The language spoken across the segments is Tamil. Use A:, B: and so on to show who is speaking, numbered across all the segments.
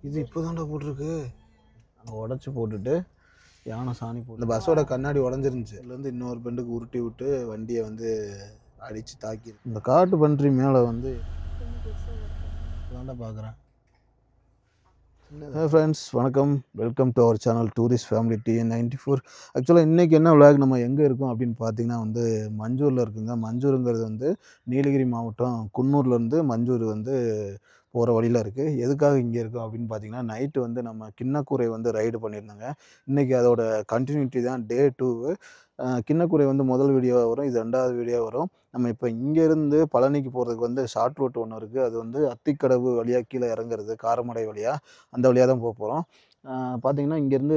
A: இது இப்போ தான்டா போட்டிருக்கு. அங்கே உடச்சி போட்டுட்டு யானை சாணி போட்டு இந்த பஸ்ஸோட கண்ணாடி உடஞ்சிருந்துச்சு. இதுலேருந்து இன்னொரு பெண்டுக்கு உருட்டி விட்டு வண்டியை வந்து அடித்து தாக்கி இந்த காட்டு பன்றி மேலே வந்து தாண்டா பார்க்குறேன். ஹே ஃப்ரெண்ட்ஸ், வணக்கம். Welcome to our channel tourist family TN94. ஆக்சுவலாக இன்றைக்கி என்ன விளாக் நம்ம எங்கே இருக்கோம் அப்படின்னு பார்த்தீங்கன்னா வந்து மஞ்சூரில் இருக்குங்க. மஞ்சூருங்கிறது வந்து நீலகிரி மாவட்டம் குன்னூர்லேருந்து மஞ்சூர் வந்து போகிற வழியில் இருக்குது. எதுக்காக இங்கே இருக்கோம் அப்படின்னு பார்த்தீங்கன்னா, நைட்டு வந்து நம்ம கிண்ணக்கூரை வந்து ரைடு பண்ணியிருந்தோங்க. இன்றைக்கி அதோட கண்டினியூட்டி தான் டே 2. கிண்ணக்கூரை வந்து முதல் வீடியோ வரும், இது 2வது வீடியோ வரும். நம்ம இப்போ இங்கேருந்து பழனிக்கு போகிறதுக்கு வந்து ஷார்ட் ரூட் ஒன்று இருக்குது. அது வந்து அத்திக்கடவு வழியாக கீழே இறங்குறது, காரமடை வழியாக, அந்த வழியாக தான் போகிறோம். பார்த்திங்கன்னா இங்கேருந்து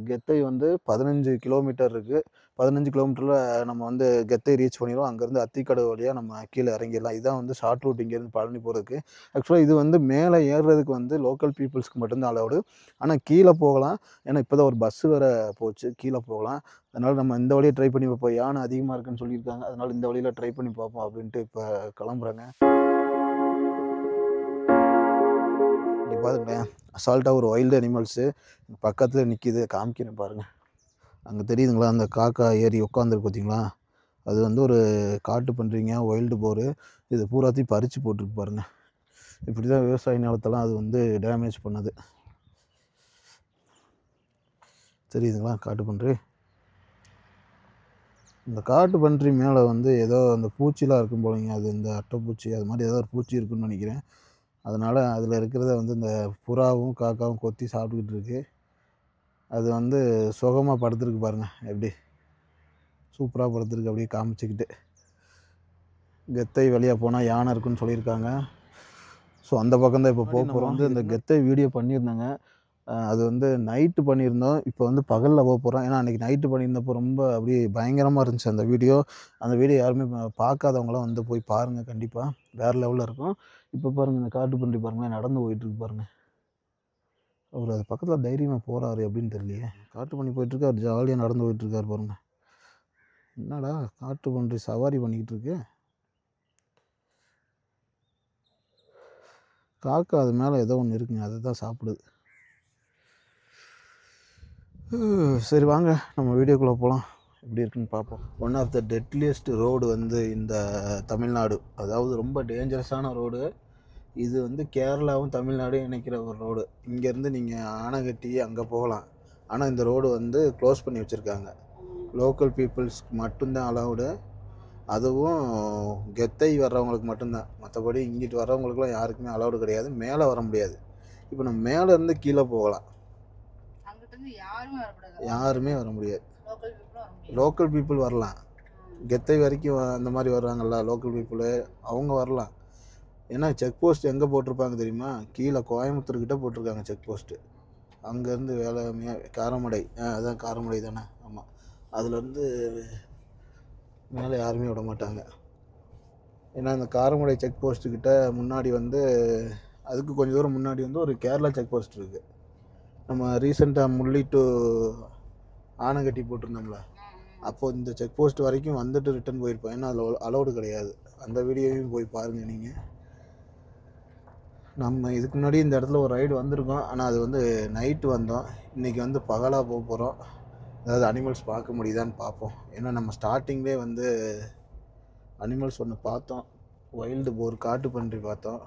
A: கெத்தை வந்து 15 கிலோமீட்டர் இருக்குது. 15 கிலோமீட்டரில் நம்ம வந்து கெத்தை ரீச் பண்ணிடுவோம். அங்கேருந்து அத்திக்கடவு வழியாக நம்ம கீழே இறங்கிடலாம். இதுதான் வந்து ஷார்ட் ரூட் இங்கேருந்து பழனி போகிறதுக்கு. ஆக்சுவலாக இது வந்து மேலே ஏறுறதுக்கு வந்து லோக்கல் பீப்புள்ஸ்க்கு மட்டும்தான் அலவுடு. ஆனால் கீழே போகலாம். ஏன்னா இப்போ தான் ஒரு பஸ்ஸு வேறு போச்சு, கீழே போகலாம். அதனால் நம்ம இந்த வழியை ட்ரை பண்ணி பார்ப்போம். யானை அதிகமாக இருக்குன்னு சொல்லியிருக்காங்க, அதனால் இந்த வழியில் ட்ரை பண்ணி பார்ப்போம் அப்படின்ட்டு இப்போ கிளம்புறேங்க. இங்கே பாருங்களேன், அசால்ட்டாக ஒரு வைல்டு அனிமல்ஸு பக்கத்தில் நிற்கிது, காமிக்கிறேன் பாருங்கள். அங்கே தெரியுதுங்களா, அந்த காக்கா ஏறி உட்காந்துருக்கு பார்த்தீங்களா, அது வந்து ஒரு காட்டு பன்றிங்க, வைல்டு போரு. இது பூராத்தையும் பறித்து போட்டிருக்கு பாருங்கள். இப்படி தான் விவசாய நிலத்தெல்லாம் அது வந்து டேமேஜ் பண்ணுது. தெரியுதுங்களா காட்டு பன்றி? இந்த காட்டு பன்றி மேலே வந்து ஏதோ அந்த பூச்சிலாம் இருக்கும் போலங்க. அது இந்த அட்டைப்பூச்சி அது மாதிரி ஏதோ ஒரு பூச்சி இருக்குதுன்னு நினைக்கிறேன். அதனால் அதில் இருக்கிறத வந்து இந்த புறாவும் காக்காவும் கொத்தி சாப்பிட்டுக்கிட்டு இருக்கு. அது வந்து சுகமாக படுத்துருக்கு பாருங்கள், எப்படி சூப்பராக படுத்துருக்கு, அப்படியே காமிச்சிக்கிட்டு. கெத்தை வழியாக போனால் யானை இருக்குன்னு சொல்லியிருக்காங்க. ஸோ அந்த பக்கம் தான் இப்போ போக போகிறோம். வந்து இந்த கெத்தை வீடியோ பண்ணியிருந்தாங்க. அது வந்து நைட்டு பண்ணியிருந்தோம். இப்போ வந்து பகலில் போக போகிறோம். ஏன்னா அன்றைக்கி நைட்டு பண்ணியிருந்தப்போ ரொம்ப அப்படியே பயங்கரமாக இருந்துச்சு அந்த வீடியோ. அந்த வீடியோ யாருமே பார்க்காதவங்களாம் வந்து போய் பாருங்கள், கண்டிப்பாக வேறு லெவலில் இருக்கும். இப்போ பாருங்கள், இந்த காட்டு பன்றி பாருங்களேன், நடந்து போயிட்டுருக்கு பாருங்கள். அவர் அது பக்கத்தில் தைரியமாக போகிறாரு எப்படின்னு தெரியலையே. காட்டு பன்றி போயிட்டுருக்கு, அவர் ஜாலியாக நடந்து போயிட்டுருக்கார் பாருங்கள். என்னடா காட்டு பன்றி சவாரி பண்ணிக்கிட்டு இருக்கு. காக்கா அது மேலே ஏதோ ஒன்று இருக்குங்க, அதை தான் சாப்பிடுது. சரி வாங்க நம்ம வீடியோக்குள்ளே போகலாம், எப்படி இருக்குன்னு பார்ப்போம். One of the deadliest road வந்து இந்த தமிழ்நாடு, அதாவது ரொம்ப டேஞ்சரஸான ரோடு இது. வந்து கேரளாவும் தமிழ்நாடும் இணைக்கிற ஒரு ரோடு. இங்கேருந்து நீங்கள் ஆனைகட்டி அங்கே போகலாம். ஆனால் இந்த ரோடு வந்து க்ளோஸ் பண்ணி வச்சுருக்காங்க. லோக்கல் பீப்புள்ஸ்க்கு மட்டும்தான் அலவுடு. அதுவும் கெத்தை வர்றவங்களுக்கு மட்டும்தான். மற்றபடி இங்கிட்டு வர்றவங்களுக்குலாம் யாருக்குமே அலவுடு கிடையாது. மேலே வர முடியாது. இப்போ நம்ம மேலே இருந்து கீழே போகலாம், யாருமே வர முடியாது. லோக்கல் பீப்புள் வரலாம், கெத்தை வரைக்கும் அந்த மாதிரி வர்றாங்கல்ல லோக்கல் பீப்புளு, அவங்க வரலாம். ஏன்னா செக் போஸ்ட் எங்கே போட்டிருப்பாங்க தெரியுமா, கீழே கோயம்புத்தூர்கிட்ட போட்டிருக்காங்க செக் போஸ்ட்டு. அங்கேருந்து காரமடை, அதான் காரமடை தானே, ஆமாம், அதுலேருந்து மேலே யாருமே விட மாட்டாங்க. ஏன்னா அந்த காரமடை செக் போஸ்ட்டுக்கிட்ட முன்னாடி வந்து அதுக்கு கொஞ்சம் தூரம் முன்னாடி வந்து ஒரு கேரளா செக் போஸ்ட் இருக்குது. நம்ம ரீசெண்டாக முள்ளி டு ஆனைகட்டி போட்டிருந்தோம்ல, அப்போது இந்த செக் போஸ்ட் வரைக்கும் வந்துட்டு ரிட்டன் போயிருப்போம். ஏன்னா அதில் அலௌடு கிடையாது. அந்த வீடியோவையும் போய் பாருங்கள் நீங்கள். நம்ம இதுக்கு முன்னாடி இந்த இடத்துல ஒரு ரைடு வந்திருக்கோம், ஆனால் அது வந்து நைட்டு வந்தோம். இன்றைக்கி வந்து பகலாக போக போகிறோம். அதாவது அனிமல்ஸ் பார்க்க முடியுதான்னு பார்ப்போம். ஏன்னா நம்ம ஸ்டார்டிங்லேயே வந்து அனிமல்ஸ் ஒன்று பார்த்தோம், வைல்டு போர் காட்டு பன்றி பார்த்தோம்.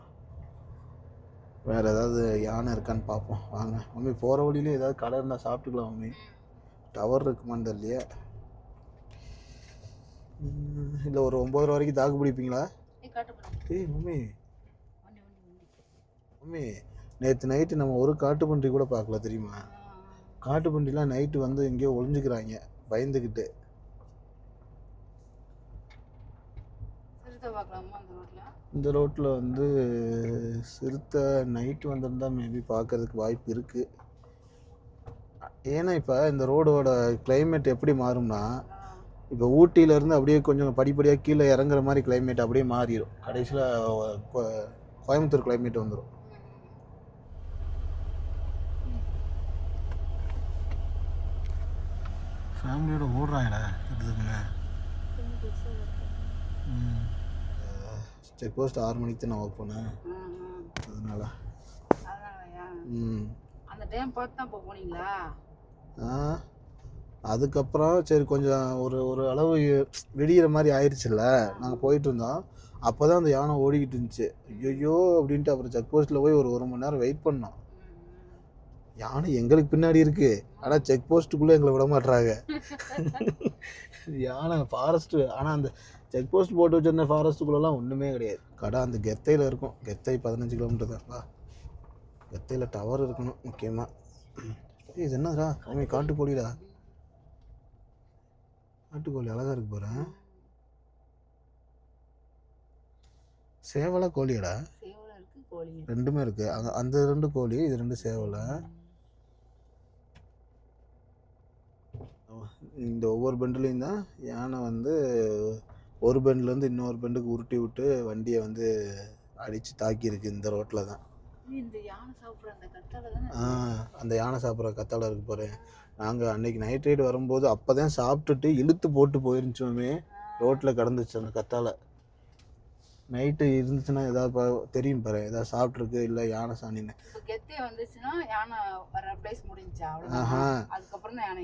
A: வேறு ஏதாவது யானை இருக்கான்னு பார்ப்போம் வாங்க. மம்மி போகிற வழியிலே ஏதாவது கடை இருந்தால் சாப்பிட்டுக்கலாம் மம்மி. டவர் இருக்குமான்னு தெரியலையே. இல்லை ஒரு 9:30 வரைக்கும் தாக்கு பிடிப்பீங்களா? மம்மி மம்மி நேற்று நைட்டு நம்ம ஒரு காட்டு பன்றி கூட பார்க்கல தெரியுமா? காட்டு பன்றிலாம் நைட்டு வந்து எங்கேயோ ஒளிஞ்சுக்கிறாங்க பயந்துக்கிட்டு. இந்த ரோட்டில் வந்து சிறுத்தை நைட்டு வந்திருந்தால் மேபி பார்க்கறதுக்கு வாய்ப்பு இருக்குது. ஏன்னா இப்போ இந்த ரோடோட கிளைமேட் எப்படி மாறும்னா, இப்போ ஊட்டியிலேருந்து அப்படியே கொஞ்சம் படிப்படியாக கீழே இறங்குற மாதிரி கிளைமேட் அப்படியே மாறிடும். கடைசியில் கோயம்புத்தூர் கிளைமேட் வந்துடும். ஃபேமிலியோட ஓடுறாங்கடா இருக்குதுங்க. செக் போஸ்ட் 6 மணிக்கு தான் நான் ஒர்க் பண்ணேன், அதனால்
B: டைம் பார்த்து தான் போனீங்களா?
A: அதுக்கப்புறம் சரி கொஞ்சம் ஒரு அளவு விடிகிற மாதிரி ஆயிடுச்சுல்ல, நாங்கள் போயிட்டு இருந்தோம். அப்போ தான் அந்த யானை ஓடிக்கிட்டு இருந்துச்சு. ஐயோ அப்படின்ட்டு அப்புறம் செக் போஸ்ட்டில் போய் ஒரு மணி நேரம் வெயிட் பண்ணோம். யானை எங்களுக்கு பின்னாடி இருக்கு, ஆனால் செக் போஸ்ட்டுக்குள்ளே எங்களை விட மாட்டுறாங்க. யானை ஃபாரஸ்ட்டு, ஆனால் அந்த செக் போஸ்ட் போட்டு வச்சிருந்த ஃபாரஸ்ட்டுக்குள்ளெல்லாம் ஒன்றுமே கிடையாது. கடை அந்த கெத்தையில் இருக்கும். கெத்தை 15 கிலோமீட்டர் தான். வா, கெத்தையில் டவர் இருக்கணும் முக்கியமாக. இது என்னடா அவங்க காட்டுக்கோழிடா, நாட்டுக்கோழி அழகாக இருக்கு பாரு. சேவலை கோழியடா? ரெண்டுமே இருக்கு. அந்த 2 கோழி, இது 2 சேவலை. இந்த ஒவ்வொரு பெண்டுலேயும் தான் யானை வந்து ஒரு பெண்ட்லேருந்து இன்னொரு பெண்டுக்கு உருட்டி விட்டு வண்டியை வந்து அடித்து தாக்கியிருக்கு. இந்த ரோட்டில் தான். அந்த யானை சாப்பிட்ற கத்தாழை இருக்கு பாரு. நாங்கள் அன்னைக்கு நைட் ரைடு வரும்போது அப்போ தான் சாப்பிட்டுட்டு இழுத்து போட்டு போயிருந்துச்சோமே, ரோட்டில் கிடந்துச்சு அந்த கத்தாழை. நைட்டு இருந்துச்சுன்னா ஏதாவது தெரியும் பாரு, ஏதாவது சாப்பிட்ருக்கு இல்லை யானை சாணின்னு.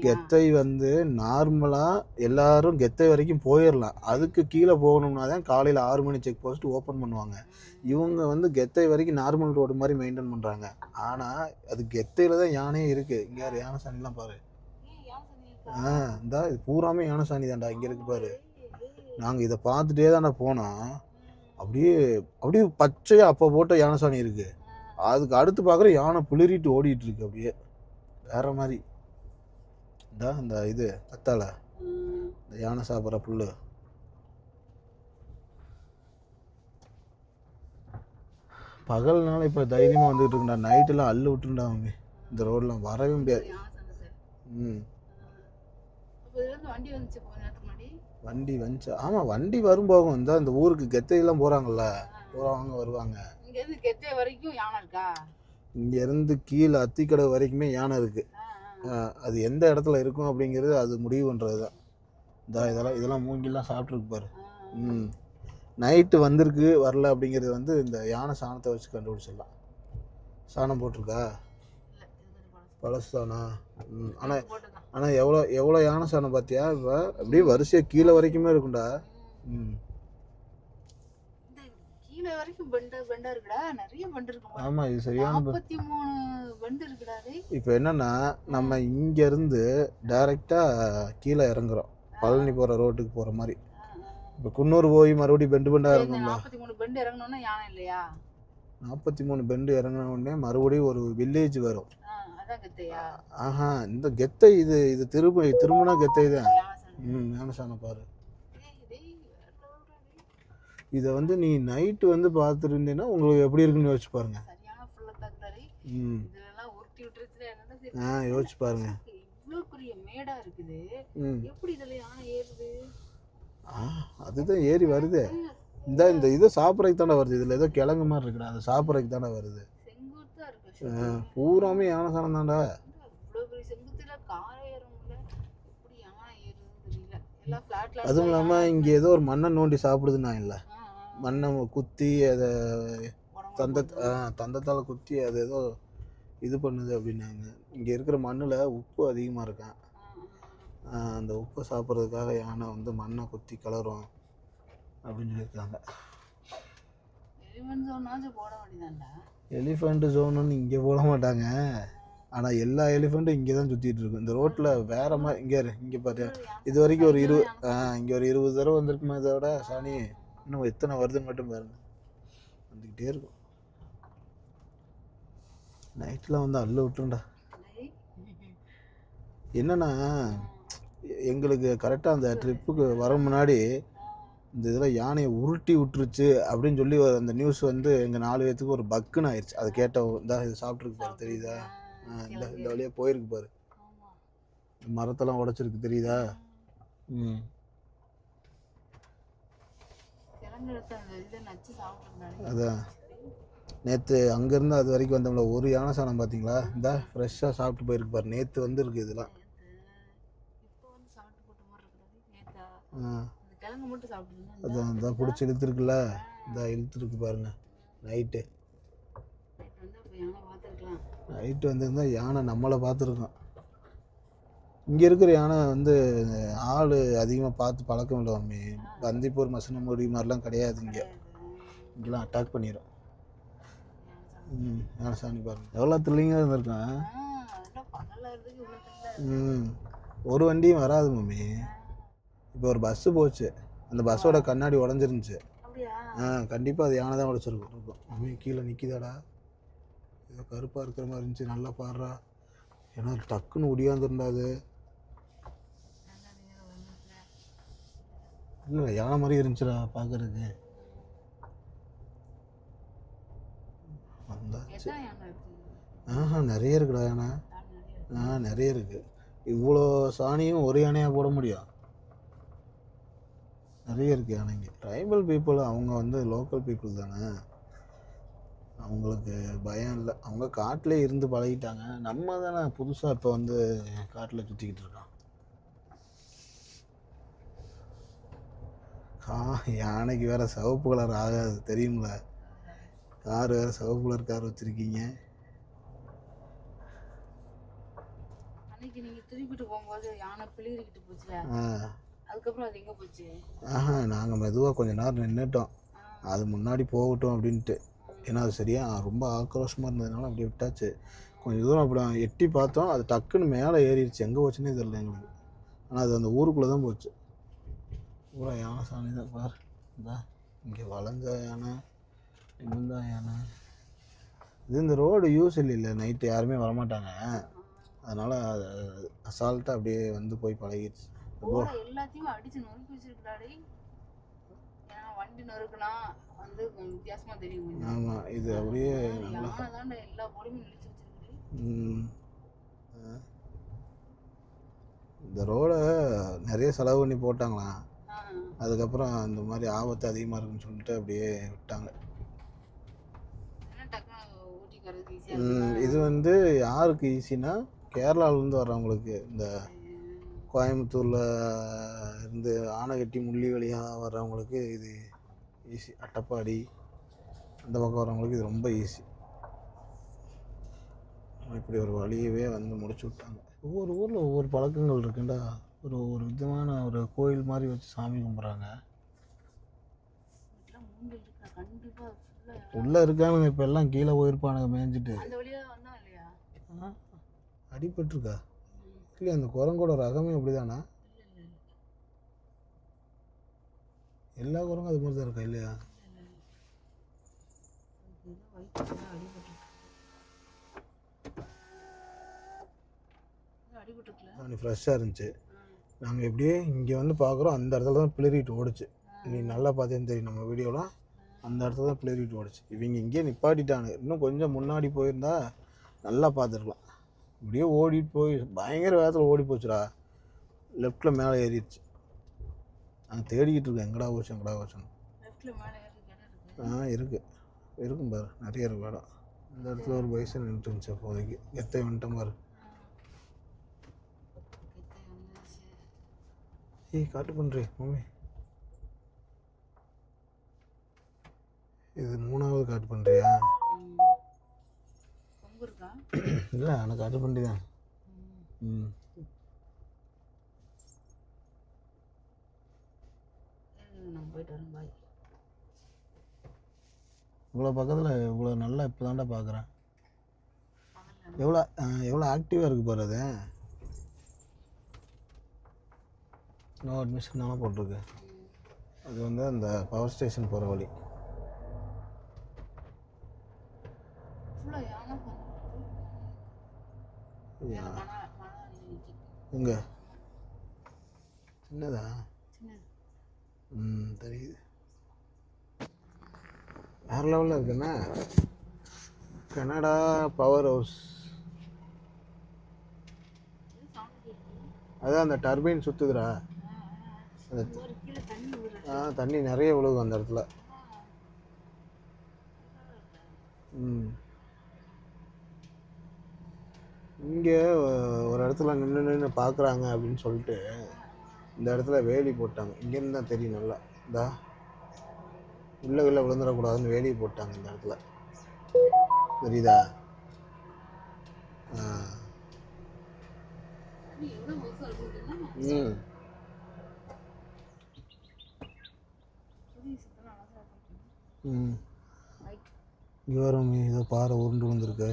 A: கெத்தை வந்து நார்மலாக எல்லாரும் கெத்தை வரைக்கும் போயிடலாம். அதுக்கு கீழே போகணும்னா தான் காலையில் 6 மணி செக் போஸ்ட் ஓப்பன் பண்ணுவாங்க. இவங்க வந்து கெத்தை வரைக்கும் நார்மல் ரோடு மாதிரி மெயின்டைன் பண்ணுறாங்க. ஆனால் அது கெத்தையில் தான் யானையே இருக்குது. இங்கே யார் யானை சாணிலாம் பாரு. இந்தா இது பூராமே யானை சாணி தான்டா இங்கே இருக்கு பாரு. நாங்கள் இதை பார்த்துட்டே தானே போனோம். அப்படியே அப்படியே பச்சையாக அப்போ போட்ட யானை சாணி இருக்குது. அதுக்கு அடுத்து பார்க்குற யானை புளிரிட்டு ஓடிட்டு இருக்கு. அப்படியே வேற மாதிரி. இந்த இது கத்தாழை, இந்த யானை சாப்பிட்ற புல்லு. பகல்னால இப்போ தைரியமாக வந்துட்டு இருக்குண்டா. நைட்டெல்லாம் அள்ளு விட்டுண்டா அவங்க. இந்த ரோடெலாம் வரவே முடியாது. வண்டி வந்துச்சு. ஆமாம், வண்டி வரும் போகும். இந்த ஊருக்கு கெத்தையெல்லாம் போகிறாங்கல்ல, போகிறவங்க வருவாங்க. இங்கேருந்து கீழே அத்திக்கடை வரைக்குமே யானை இருக்குது. அது எந்த இடத்துல இருக்கும் அப்படிங்கிறது அது முடிவு பண்ணுறது தான். இதெல்லாம் மூங்கிலாம் சாப்பிட்ருக்கு பாரு. நைட்டு வந்திருக்கு வரல அப்படிங்கிறது வந்து இந்த யானை சாணத்தை வச்சு கண்டுபிடிச்சிடலாம். சாணம் போட்டிருக்கா? பழசு தானா? ஆனால் எவ்வளோ யானை சாணம் பார்த்தியா? இப்போ அப்படியே வரிசையாக கீழே வரைக்குமே இருக்கும்டா. ஆமா, இது சரியான. இப்போ என்னன்னா, நம்ம இங்க இருந்து டைரக்டா கீழே இறங்குறோம், பழனி போற ரோட்டுக்கு போற மாதிரி. இப்போ குன்னூர் போய் மறுபடியும் பெண்டா இறங்கணும்ல. 43 பெண்டு இறங்கின உடனே மறுபடியும் ஒரு வில்லேஜ் வரும். இந்த கெத்தை இது திரும்பினா கெத்தை தான். யானை சாணம் பாரு. இதை வந்து நீ நைட்டு வந்து பார்த்துருந்தீங்கன்னா உங்களுக்கு எப்படி இருக்குன்னு யோசிச்சு பாருங்க. யோசிச்சு பாருங்க. அதுதான் ஏறி வருது. இந்த இதை சாப்பிட்றதுக்கு தானே வருது. இதில் ஏதோ கிழங்கு மாதிரி இருக்குடா, அதை சாப்பிட்றதுக்கு தானே வருது. பூராமே யானை சாணம் தான்டா. அதுவும் இல்லாமல் இங்கே ஏதோ ஒரு மண்ணை நோண்டி சாப்பிடுதுன்னா இல்லை, மண்ணை குத்தி அதை தந்தத்தால் குத்தி அது ஏதோ இது பண்ணுது அப்படின்னாங்க. இங்கே இருக்கிற மண்ணில் உப்பு அதிகமாக இருக்கான். அந்த உப்பை சாப்பிட்றதுக்காக யானை வந்து மண்ணை குத்தி கலரும் அப்படின்னு சொல்லியிருக்காங்க. எலிஃபண்ட் ஜோனுன்னு இங்கே போட மாட்டாங்க. ஆனால் எல்லா எலிஃபண்ட்டும் இங்கே தான் சுற்றிட்டு இருக்கும். இந்த ரோட்டில் வேற மாதிரி. இங்கே பாரு, இது வரைக்கும் ஒரு 20 தடவை வந்திருக்குமே. இதோட சாணி இன்னும் எத்தனை வருதுன்னு மட்டும் பாருங்க, வந்துக்கிட்டே இருக்கும். நைட்டில் வந்து அள்ள விட்டுருண்டா. என்னன்னா, எங்களுக்கு கரெக்டாக அந்த ட்ரிப்புக்கு வர முன்னாடி இந்த இதில் யானையை உருட்டி விட்டுருச்சு அப்படின்னு சொல்லி அந்த நியூஸ் வந்து எங்கள் 4 பேர்த்துக்கு ஒரு பக்குன்னு ஆயிடுச்சு. அதை கேட்டோம். இது சாப்பிட்ருக்கு பாரு, தெரியுதா? இந்த வழியாக போயிருக்கு பாரு, மரத்தெல்லாம் உடைச்சிருக்கு, தெரியுதா? அதான் நேற்று அங்கேருந்து அது வரைக்கும் வந்தோம்ல, ஒரு யானை சாணம் பார்த்தீங்களா? இந்த ஃப்ரெஷ்ஷாக சாப்பிட்டு போயிருக்கு பாரு. நேற்று வந்துருக்கு இதெல்லாம். அதான் பிடிச்சி இழுத்துருக்குல்ல, இந்த இழுத்துருக்கு பாருங்க நைட்டு. நைட்டு வந்திருந்தா யானை நம்மளை பார்த்துருக்கோம். இங்கே இருக்கிற யானை வந்து ஆள் அதிகமாக பார்த்து பழக்கம் இல்லை மம்மி. பந்திப்பூர் மசனமுடி மாதிரிலாம் கிடையாது இங்கே. இங்கெல்லாம் அட்டாக் பண்ணிடும். யானை சாணி பாருங்க எவ்வளோ த்ரில்லிங்காக இருந்திருக்கேன். ஒரு வண்டியும் வராது மம்மி. இப்போ ஒரு பஸ்ஸு போச்சு, அந்த பஸ்ஸோட கண்ணாடி உடஞ்சிருந்துச்சு. கண்டிப்பாக அது யானை தான் உடைச்சிருக்கும். மம்மி கீழே நிற்கிதாடா, ஏதோ கருப்பாக இருக்கிற மாதிரி இருந்துச்சு, நல்லா பாடுறா. ஏன்னா டக்குன்னு ஒடியாந்துருந்தாது. இல்லை யானை மாதிரி இருந்துச்சுடா பார்க்கறதுக்கு. வந்தாச்சு. நிறைய இருக்குடா யானை. நிறைய இருக்குது. இவ்வளோ சாணியும் ஒரு யானையாக போட முடியும்? நிறைய இருக்குது யானைங்க. ட்ரைபல் பீப்புள் அவங்க வந்து லோக்கல் பீப்புள் தானே, அவங்களுக்கு பயம் இல்லை. அவங்க காட்டிலே இருந்து பழகிட்டாங்க. நம்ம தானே புதுசாக இப்போ வந்து காட்டில் சுற்றிக்கிட்டு இருக்கோம். யானைக்கு வேறு சிவப்பு கலர் ஆகாது தெரியுங்களா? கார் வேறு சிவப்பு கலர் கார் வச்சுருக்கீங்க. நாங்கள் மெதுவாக கொஞ்ச நேரம் நின்றுட்டோம், அது முன்னாடி போகட்டும் அப்படின்ட்டு. ஏன்னா அது சரியாக ரொம்ப ஆக்ரோஷமாக இருந்ததுனால அப்படியே விட்டாச்சு. கொஞ்சம் தூரம் அப்படி எட்டி பார்த்தோம், அது டக்குன்னு மேலே ஏறிடுச்சு. எங்கே போச்சுன்னே தெரியல எங்களுக்கு. ஆனால் அது அந்த ஊருக்குள்ளே தான் போச்சு. பூரா யானை சாணி தான் பார். இங்கே வளைஞ்ச யானை, நிமிந்தா யானை. இது இந்த ரோடு யூஸ் இல்லை, நைட்டு யாருமே வரமாட்டாங்க. அதனால் அசால்ட்டாக அப்படியே வந்து போய் பழகிடுச்சு.
B: எல்லாத்தையும் அடிச்சு நொறுக்கி வச்சிருக்காடி. வண்டி நொறுக்கலாம் வந்து வித்தியாசமா தெரியும்.
A: ஆமாம், இது அப்படியே
B: எல்லா பொடியும் நிறுத்தி வச்சிருக்கு.
A: இந்த ரோடை நிறைய செலவு பண்ணி போட்டாங்களாம். அதுக்கப்புறம் இந்த மாதிரி ஆபத்து அதிகமாக இருக்குன்னு சொல்லிட்டு அப்படியே விட்டாங்க. இது வந்து யாருக்கு ஈஸினா, கேரளாவிலேருந்து வர்றவங்களுக்கு. இந்த கோயம்புத்தூரில் இருந்து ஆனைக்கட்டி முள்ளி வழியாக வர்றவங்களுக்கு இது ஈஸி. அட்டப்பாடி அந்த பக்கம் வர்றவங்களுக்கு இது ரொம்ப ஈஸி. இப்படி ஒரு வழியவே வந்து முடிச்சு விட்டாங்க. ஒவ்வொரு ஊரில் ஒவ்வொரு பழக்கங்கள் இருக்குண்டா. ஒரு விதமான ஒரு கோயில் மாதிரி வச்சு சாமி கும்பிட்றாங்க. உள்ளே இருக்கானுங்க, இப்போ எல்லாம் கீழே போயிருப்பானுங்க மேய்ஞ்சிட்டு. அடிபட்டுருக்கா இல்லையா? அந்த குரங்கோட ரகமே அப்படிதானா? எல்லா குரங்கும் அது மாதிரி தான் இருக்கா இல்லையா? ஃப்ரெஷ்ஷாக இருந்துச்சு. நாங்கள் எப்படியே இங்கே வந்து பார்க்குறோம், அந்த இடத்துல தான் பிளறிட்டு ஓடிச்சு. நீ நல்லா பார்த்தேன்னு தெரியும் நம்ம வீடியோலாம். அந்த இடத்துல தான் பிளறிட்டு ஓடிச்சு. இவங்க இங்கேயே நிப்பாட்டிட்டானு. இன்னும் கொஞ்சம் முன்னாடி போயிருந்தா நல்லா பார்த்துருக்கலாம். இப்படியே ஓடிட்டு போய் பயங்கர வேகத்தில் ஓடி போச்சுடா. லெஃப்டில் மேலே ஏறிடுச்சு. நாங்கள் தேடிக்கிட்டு இருக்கோம், எங்கடா போச்சோன்னு. இருக்கும் பாரு, நிறைய இருக்கு இடம். இந்த இடத்துல ஒரு பைசன் நின்றுட்டு இருந்துச்சு அப்போதைக்கு. எத்தை வந்துட்டோம் பாரு. காட்டு பண்ணுறே மம்மி. இது 3வது காட்டு பண்ணுறியா? இல்லை, ஆனால் காட்டு பண்ணி தான். இவ்வளோ பக்கத்தில் இவ்வளோ நல்லா இப்போ தாண்டா பார்க்குறேன். எவ்வளோ ஆக்டிவாக இருக்குது பாரு. அது நோ அட்மிஷன் தானே போட்டிருக்கு. அது வந்து அந்த பவர் ஸ்டேஷன் போகிற வழி. எங்க சின்னதா? தெரியுது. வேறு லெவலில் இருக்குண்ணா. Canada power house. அதான் அந்த டர்பைன் சுற்றுதுடா. தண்ணி நிறைய விழுகும் அந்த இடத்துல. இங்கே ஒரு இடத்துல நின்று பார்க்குறாங்க அப்படின்னு சொல்லிட்டு இந்த இடத்துல வேலி போட்டாங்க. இங்கேருந்து தான் தெரியும் நல்லா. இந்தா உள்ள விழுந்துடக்கூடாதுன்னு வேலி போட்டாங்க இந்த இடத்துல, தெரியுதா?
B: எவ்வளவு வருஷம் இருக்குதுன்னா
A: ம்
B: புதிய சித்தலாம் அழகா இருக்கு.
A: ம்
B: மைக்
A: இங்கே வரும் ஏதோ பாறை உருண்டு வந்திருக்கு.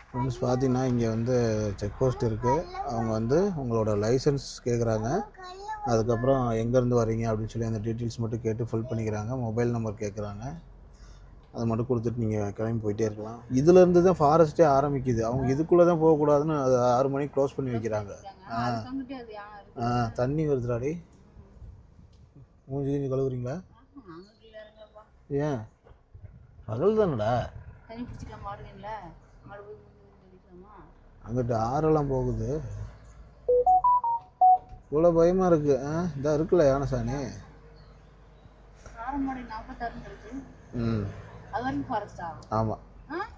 A: ஃப்ரெண்ட்ஸ் பார்த்தீங்கன்னா இங்கே வந்து செக் போஸ்ட் இருக்குது. அவங்க வந்து உங்களோட லைசன்ஸ் கேட்குறாங்க. அதுக்கப்புறம் எங்கேருந்து வரீங்க அப்படின்னு சொல்லி அந்த டீட்டெயில்ஸ் மட்டும் கேட்டு ஃபில் பண்ணிக்கிறாங்க. மொபைல் நம்பர் கேட்குறாங்க. அதை மட்டும் கொடுத்துட்டு நீங்கள் கிளம்பி போயிட்டே இருக்கலாம். இதுலேருந்து தான் ஃபாரஸ்ட்டே ஆரம்பிக்குது. அவங்க இதுக்குள்ளே தான் போகக்கூடாதுன்னு அது 6 மணிக்கு க்ளோஸ் பண்ணி வைக்கிறாங்க.
B: அதுக்கு வந்துட்டு அது யானை இருக்கு.
A: தண்ணி வருதுடாடி. மூஞ்சி கீஞ்சி கழுவுறீங்களா?
B: நாங்க கீழே இறங்கலப்பா.
A: ஏன் பகல் தானடா.
B: தண்ணி பிடிச்சிக்கலாம் மாடுங்கல்ல. மாடு போய் அடிக்கலாமா?
A: அங்கிட்டு ஆறெல்லாம் போகுது. இவ்வளோ பயமாக இருக்குது. இதாக இருக்குல்ல யானைசாணி.
B: சாரமாடி 46 இருக்கு.
A: ம்
B: அது வரைக்கும் ஃபாரஸ்டா?
A: ஆமாம்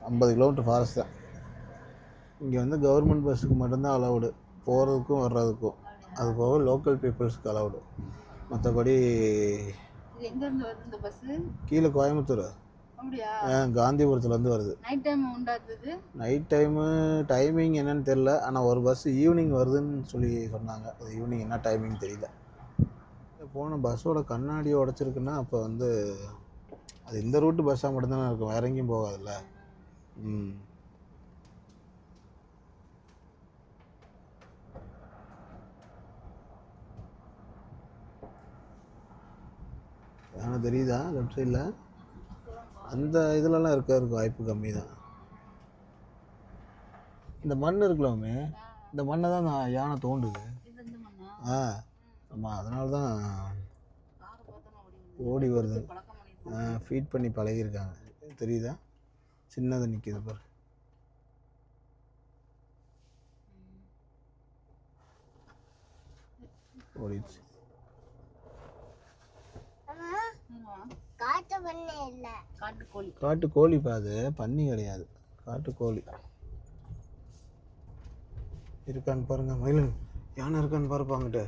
A: 50 கிலோமீட்டர் ஃபாரஸ்ட் தான். இங்கே வந்து கவர்மெண்ட் பஸ்ஸுக்கு மட்டும்தான் அலவுடு, போகிறதுக்கும் வர்றதுக்கும். அது போக லோக்கல் பீப்புள்ஸ்க்கு அலவுடு. மற்றபடி
B: இது எங்க இருந்து வருது இந்த பஸ்?
A: கீழே கோயம்புத்தூர்.
B: அப்படியா?
A: காந்திபுரத்துலேருந்து வருது.
B: நைட் டைம் உண்டாது?
A: நைட் டைமிங் என்னன்னு தெரில. ஆனால் ஒரு பஸ் ஈவினிங் வருதுன்னு சொல்லி சொன்னாங்க. அது ஈவினிங் என்ன டைமிங் தெரியல. போன பஸ்ஸோட கண்ணாடியை உடச்சிருக்குன்னா அப்போ வந்து அது இந்த ரூட்டு பஸ்ஸாக மட்டும்தானே இருக்கும், வேற எங்கேயும் போகாதுல்ல. ம் ஆனால் தெரியுதா லெஃப்ட் சைடில் அந்த இதுலலாம் இருக்கிறதுக்கு வாய்ப்பு கம்மி தான். இந்த மண் இருக்கலாமே, இந்த மண்ணை தான் நான் யானை தோண்டுது.
B: இது இந்த மண்ணா?
A: ஆமாம், அதனால தான்
B: காரை பார்த்தா
A: ஓடி வருது.
B: பழக்கம் பண்ணிட்டு
A: ஃபீட் பண்ணி பழகியிருக்காங்க. தெரியுதா? சின்னதை நிற்கிது பாரு. ஓடிடுச்சு.
B: காட்டு பண்ணை இல்ல, காட்டுக்கோழி.
A: காட்டுக்கோழி பாது, பன்னி கிடையாது, காட்டுக்கோழி. இருக்கான்னு பாருங்க. மயிலன் யானை இருக்கான்னு பாருப்பாங்கிட்ட.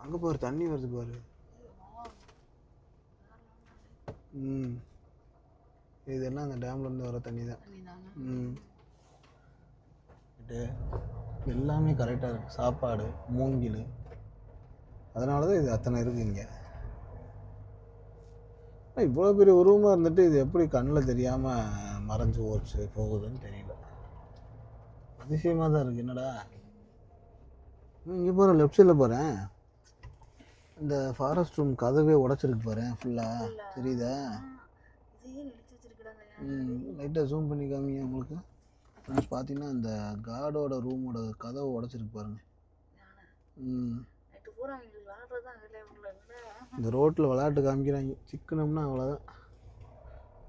A: அங்கே பாரு தண்ணி வருது பாரு. ம் இதெல்லாம் அந்த டேம்லேருந்து வர தண்ணி தான். ம் எல்லாமே கரெக்டாக இருக்குது. சாப்பாடு, மூங்கில், அதனால தான் இது அத்தனை இருக்குது இங்கே. இவ்வளோ பெரிய உருவமாக இருந்துட்டு இது எப்படி கண்ணில் தெரியாமல் மறைஞ்சு போகுதுன்னு தெரியல. அதிசயமாக தான் இருக்குது. என்னடா இங்கே பாரு, லெஃப்ட் சைடில் பாரு, இந்த ஃபாரஸ்ட் ரூம் கதவே உடச்சிருக்கு பாரு ஃபுல்லாக. தெரியுதா? லைட்டாக ஜூம் பண்ணி காமிங்க உங்களுக்கு. ஃப்ரெண்ட்ஸ் பார்த்தீங்கன்னா இந்த கார்டோட ரூமோட கதவை உடச்சிருக்கு பாருங்க. இந்த ரோட்டில் விளையாட்டு காமிக்கிறாங்க. சிக்கனம்னா அவ்வளோதான்.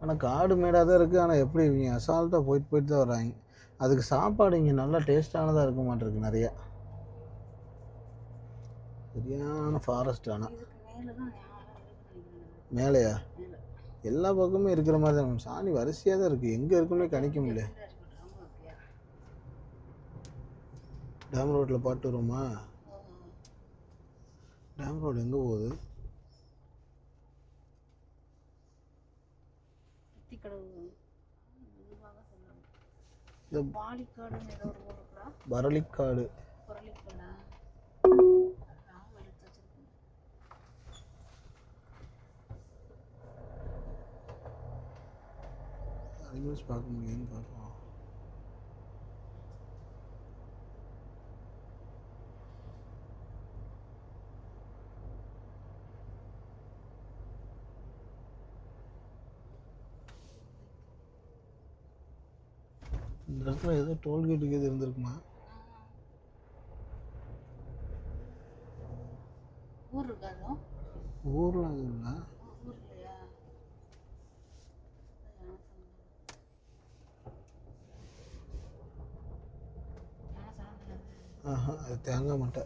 A: ஆனால் காடு மேடாக தான் இருக்குது. ஆனால் எப்படி இவங்க அசால்ட்டாக போயிட்டு தான் வர்றாங்க. அதுக்கு சாப்பாடு இங்கே நல்லா டேஸ்டானதாக இருக்க மாட்டிருக்கு நிறையா. சரியான ஃபாரஸ்ட். ஆனால் மேலேயா எல்லா பக்கமும் இருக்கிற மாதிரி தான். சாணி வரிசையாக தான் இருக்குது. எங்கே இருக்குன்னே கணிக்க முடியல. டேம் ரோட்டில் பாட்டு வருமா? டேம் ரோடு எங்கே போகுது? பரளிக்காடு. அனிமல்ஸ் பார்க்க முடியும்னு பார்ப்போம். இந்த இடத்துல ஏதோ டோல்கேட்டுக்கு எது இருந்திருக்குமா?
B: ஊர் இருக்காதோ?
A: ஊர்லாம் எதுவும் இல்லை. அது தேங்காய் மட்டை.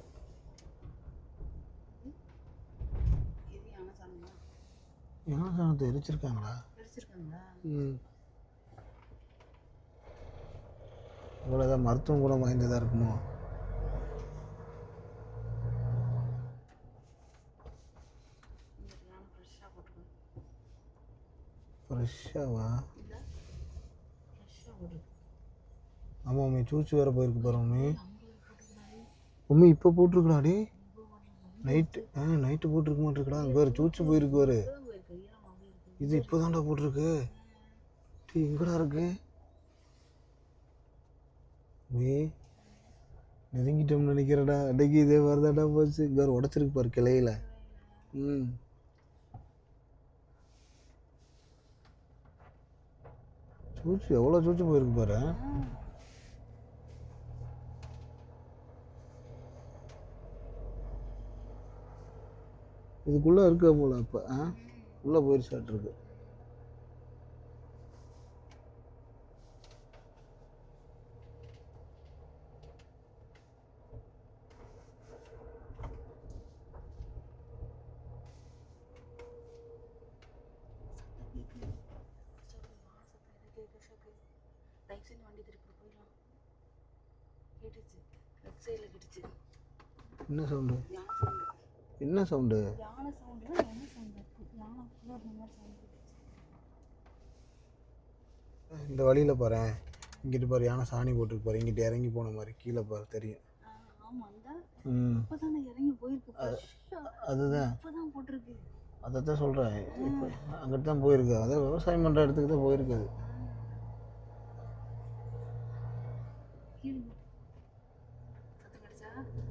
A: யானை சாணத்தை எரிச்சிருக்காங்களா? ம் இவ்வளோதான். மருத்துவம் குணம் வாய்ந்ததாக இருக்குமோ? ஃப்ரெஷ்ஷாவா? ஆமாம் மம்மி சூச்சு வேறு போயிருக்கு பாரு மம்மி. மம்மி இப்போ போட்டிருக்கலாடி நைட்டு நைட்டு போட்டிருக்க மாட்டிருக்கடா. அங்கே வேறு சூச்சு போயிருக்கு வேறு. இது இப்போ தான்டா போட்டிருக்கு. டீ எங்கடா இருக்கு மம்மி? நெருங்கிட்டோம்னு நினைக்கிறடா. அன்றைக்கி இதே மாதிரி தான்டா போச்சு. இங்கே வேறு உடச்சிருக்கு பாரு கிளையில். சூச்சு எவ்வளோ சூச்சு போயிருக்கு பாரு. இதுக்குள்ளே இருக்க போல இப்போ உள்ளே போயிருச்சாட்டிருக்கு. என்ன சவுண்டு? என்ன சவுண்டு? இந்த வழியில் பாரு. இங்கிட்டு பாரு யானை சாணி போட்டுருக்கு பாரு. இங்கிட்டு இறங்கி போன மாதிரி கீழே பாரு தெரியும். அதுதான் அதை தான் சொல்கிறேன். இப்போ அங்கிட்டு தான் போயிருக்கு. அதான் விவசாயம் பண்ணுற இடத்துக்கு தான் போயிருக்குது.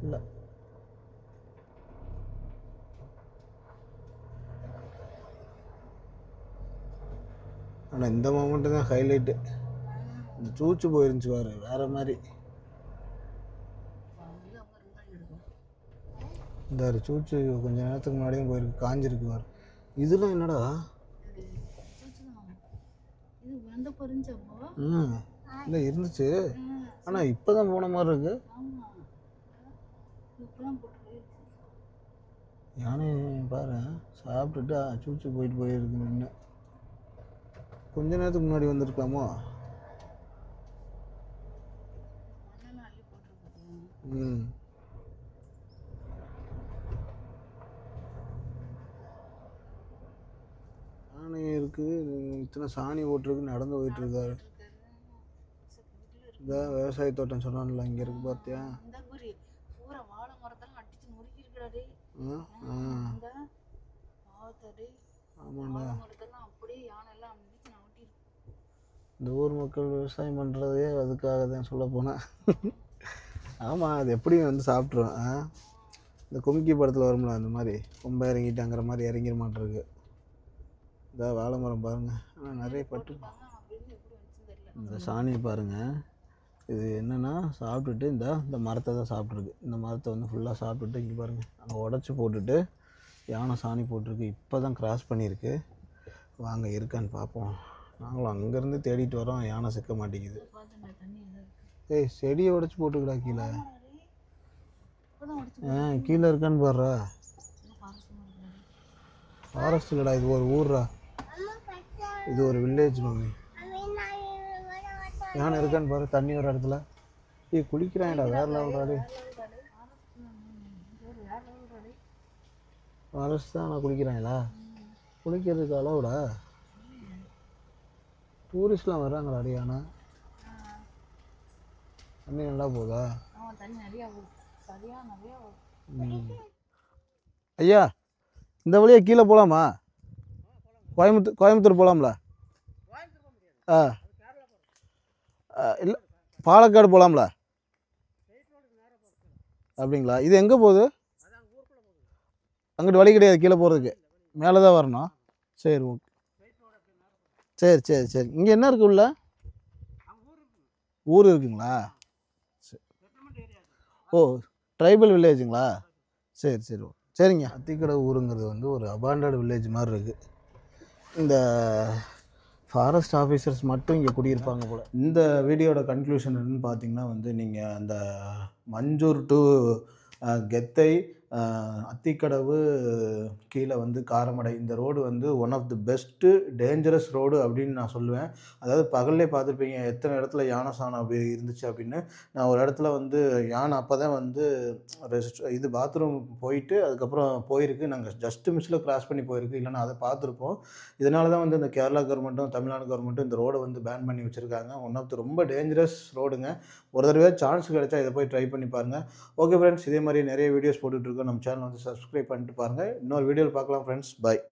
A: இல்லை ஆனால் இந்த மொமெண்ட்டு தான் ஹைலைட்டு. இந்த சூச்சு போயிருந்துச்சு பாரு வேறு மாதிரி. இந்த சூச்சு கொஞ்சம் நேரத்துக்கு முன்னாடியும் போயிருக்கு. காஞ்சிருக்கு பாரு. இதெல்லாம் என்னடா? இல்லை இருந்துச்சு. ஆனால் இப்போ தான் போன மாதிரி இருக்கு. யானை பாரு சாப்பிட்டுட்டு சூச்சு போயிருக்கு. நின்று கொஞ்ச நேரத்துக்கு முன்னாடி வந்திருக்கலாமோ? யானை இருக்குது. இத்தனை சாணி போட்டிருக்கு. நடந்து போயிட்டு இருக்காரு. இந்த விவசாய தோட்டம் சொன்னான்ல இங்கே இருக்கு பார்த்தியா? ஆமாண்டா. இந்த ஊர் மக்கள் விவசாயம் பண்ணுறதே அதுக்காக தான் சொல்ல போனேன். ஆமாம் அது எப்படியும் வந்து சாப்பிட்ருவோம். இந்த கும்கி படத்தில் வரும்ல அந்த மாதிரி கொம்பை இறங்கிட்டாங்கிற மாதிரி இறங்கிட மாட்டிருக்கு. இந்த வாழை மரம் பாருங்கள். ஆனால் நிறைய பட்டு. இந்த சாணி பாருங்கள். இது என்னென்னா சாப்பிட்டுட்டு இந்த மரத்தை தான் சாப்பிட்ருக்கு. இந்த மரத்தை வந்து ஃபுல்லாக சாப்பிட்டுட்டு இங்கே பாருங்கள் அங்கே உடச்சி போட்டுட்டு யானை சாணி போட்டிருக்கு. இப்போ தான் கிராஸ் பண்ணியிருக்கு. வாங்க இருக்கான்னு பார்ப்போம். நாங்களும் அங்கேருந்து தேடிட்டு வரோம். யானை சிக்க மாட்டேங்குது. ஏய் செடியை உடச்சி போட்டுக்கடா கீழே. கீழே இருக்கான்னு பாடுறா. ஃபாரஸ்ட் இல்லைடா, இது ஒரு ஊர்ரா. இது ஒரு வில்லேஜ் மம்மி. யானை இருக்கான்னு பாரு தண்ணி ஒரு இடத்துல. குளிக்கிறான்டா வேறு லெவல்றாடி. ஃபாரஸ்ட் தான் ஆனால் குளிக்கிறாங்களா? குளிக்கிறதுக்கு அளவுடா. டூரிஸ்ட்லாம் வர்றாங்களா யானை? தண்ணி நல்லா போதா? ஐயா இந்த வழியாக கீழே போகலாமா? கோயம்புத்தூர் போகலாம்ல? இல்லை பாலக்காடு போகலாம்ல? அப்படிங்களா? இது எங்கே போகுது? அங்கிட்டு வழி கிடையாது கீழே போகிறதுக்கு. மேலே தான் வரணும். சரி ஓகே. சரி சரி சரி. இங்கே என்ன இருக்குது உள்ள? ஊர் இருக்குங்களா? சரி. ஓ ட்ரைபல் வில்லேஜுங்களா? சரி சரி ஓ சரிங்க. அத்திக்கடை ஊருங்கிறது வந்து ஒரு அபாண்டட் வில்லேஜ் மாதிரி இருக்குது. இந்த ஃபாரஸ்ட் ஆஃபீஸர்ஸ் மட்டும் இங்கே குடியிருப்பாங்க போல். இந்த வீடியோட கன்க்ளூஷன் என்னன்னு பார்த்தீங்கன்னா வந்து நீங்கள் அந்த மஞ்சூர் டு கெத்தை அத்திக்கடவு கீழே வந்து காரமடை இந்த ரோடு வந்து one of the best dangerous road அப்படின்னு நான் சொல்லுவேன். அதாவது பகல்லே பார்த்துருப்பீங்க எத்தனை இடத்துல யானை சாணம் அப்படி இருந்துச்சு அப்படின்னு. நான் ஒரு இடத்துல வந்து யானை அப்போ தான் வந்து இது பாத்ரூம் போயிட்டு அதுக்கப்புறம் போயிருக்கு. நாங்கள் ஜஸ்ட்டு மிஸ்ஸில் கிராஸ் பண்ணி போயிருக்கு. இல்லைன்னா அதை பார்த்துருப்போம். இதனால தான் வந்து இந்த கேரளா கவர்மெண்ட்டும் தமிழ்நாடு கவர்மெண்ட்டும் இந்த ரோடை வந்து பேன் பண்ணி வச்சுருக்காங்க. ஒன் ஆஃப் தி ரொம்ப டேஞ்சரஸ் ரோடுங்க. ஒரு தடவை சான்ஸ் கிடைச்சா இதை போய் ட்ரை பண்ணி பாருங்கள். ஓகே ஃப்ரெண்ட்ஸ், இதே மாதிரி நிறைய வீடியோஸ் போட்டுட்ருக்கோம். நம்ம சேனல் வந்து சப்ஸ்கிரைப் பண்ணிட்டு பாருங்கள். இன்னொரு வீடியோவில் பார்க்கலாம் ஃப்ரெண்ட்ஸ். பை.